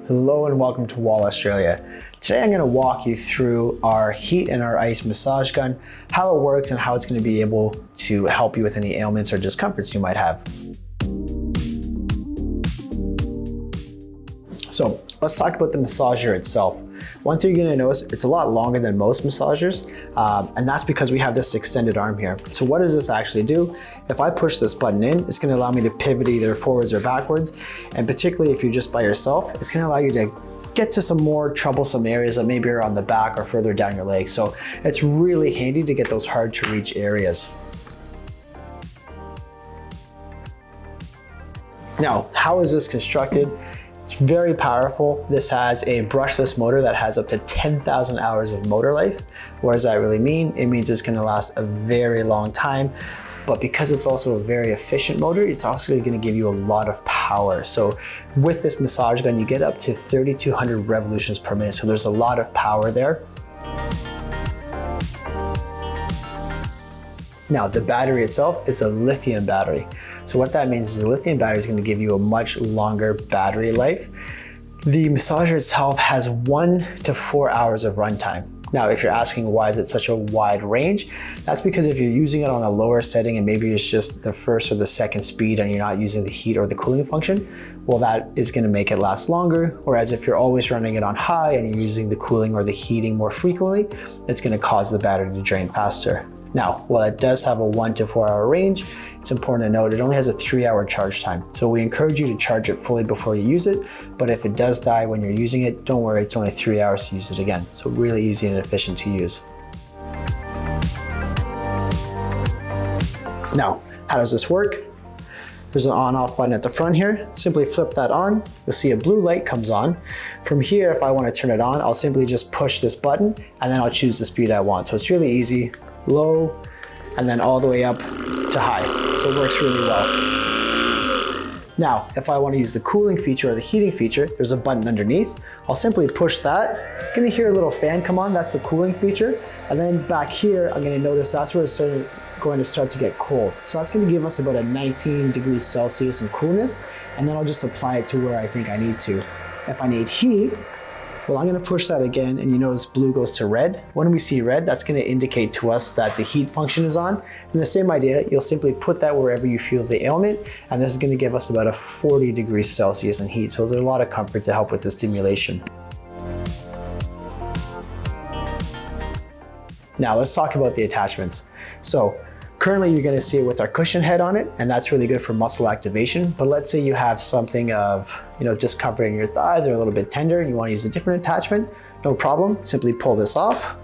Hello and welcome to Wahl, Australia. Today I'm going to walk you through our heat and our ice massage gun, how it works and how it's going to be able to help you with any ailments or discomforts you might have. So let's talk about the massager itself. One thing you're going to notice, it's a lot longer than most massagers, and that's because we have this extended arm here. So what does this actually do? If I push this button in, it's going to allow me to pivot either forwards or backwards, and particularly if you're just by yourself, it's going to allow you to get to some more troublesome areas that maybe are on the back or further down your leg. So it's really handy to get those hard to reach areas. Now, how is this constructed? It's very powerful. This has a brushless motor that has up to 10,000 hours of motor life. What does that really mean? It means it's going to last a very long time, but because it's also a very efficient motor, it's also going to give you a lot of power. So with this massage gun, you get up to 3,200 revolutions per minute. So there's a lot of power there. Now, the battery itself is a lithium battery. So what that means is the lithium battery is going to give you a much longer battery life. The massager itself has 1 to 4 hours of runtime. Now, if you're asking why is it such a wide range, that's because if you're using it on a lower setting and maybe it's just the first or the second speed and you're not using the heat or the cooling function, well, that is going to make it last longer. Whereas if you're always running it on high and you're using the cooling or the heating more frequently, it's going to cause the battery to drain faster. Now, while it does have a 1 to 4 hour range, it's important to note it only has a 3-hour charge time. So we encourage you to charge it fully before you use it, but if it does die when you're using it, don't worry, it's only 3 hours to use it again. So really easy and efficient to use. Now, how does this work? There's an on-off button at the front here. Simply flip that on. You'll see a blue light comes on. From here, if I want to turn it on, I'll simply just push this button and then I'll choose the speed I want. So it's really easy. Low, and then all the way up to high. So it works really well. Now, if I want to use the cooling feature or the heating feature, there's a button underneath. I'll simply push that. You're gonna hear a little fan come on, that's the cooling feature. And then back here, I'm gonna notice that's where it's going to start to get cold. So that's gonna give us about a 19 degrees Celsius in coolness, and then I'll just apply it to where I think I need to. If I need heat, well, I'm going to push that again, and you notice blue goes to red. When we see red, that's going to indicate to us that the heat function is on. And the same idea, you'll simply put that wherever you feel the ailment, and this is going to give us about a 40 degrees Celsius in heat. So there's a lot of comfort to help with the stimulation. Now let's talk about the attachments. So currently you're going to see it with our cushion head on it, and that's really good for muscle activation. But let's say you have something of discomfort in your thighs or a little bit tender and you want to use a different attachment, no problem. Simply pull this off.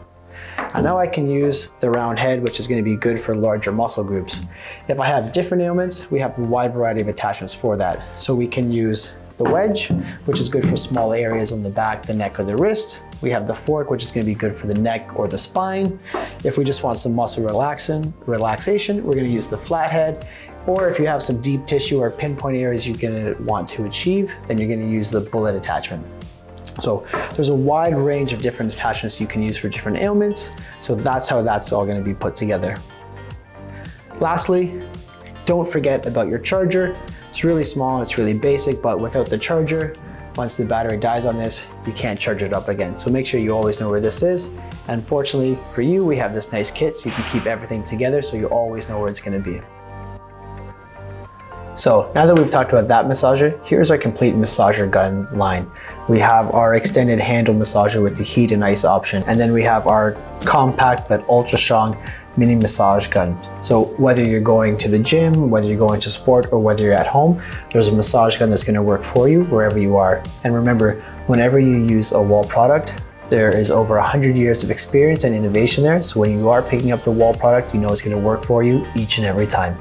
And now I can use the round head, which is going to be good for larger muscle groups. If I have different ailments, we have a wide variety of attachments for that. So we can use the wedge, which is good for small areas on the back, the neck, or the wrist. We have the fork, which is going to be good for the neck or the spine. If we just want some muscle relaxation, we're going to use the flathead. Or if you have some deep tissue or pinpoint areas you're going to want to achieve, then you're going to use the bullet attachment. So there's a wide range of different attachments you can use for different ailments. So that's how that's all going to be put together. Lastly, don't forget about your charger. It's really small, it's really basic, but without the charger, once the battery dies on this, you can't charge it up again. So make sure you always know where this is. And fortunately for you, we have this nice kit so you can keep everything together so you always know where it's going to be. So now that we've talked about that massager, here's our complete massager gun line. We have our extended handle massager with the heat and ice option, and then we have our compact but ultra strong mini massage gun. So whether you're going to the gym, whether you're going to sport, or whether you're at home, there's a massage gun that's going to work for you wherever you are. And remember, whenever you use a Wahl product, there is over 100 years of experience and innovation there. So when you are picking up the Wahl product, you know it's going to work for you each and every time.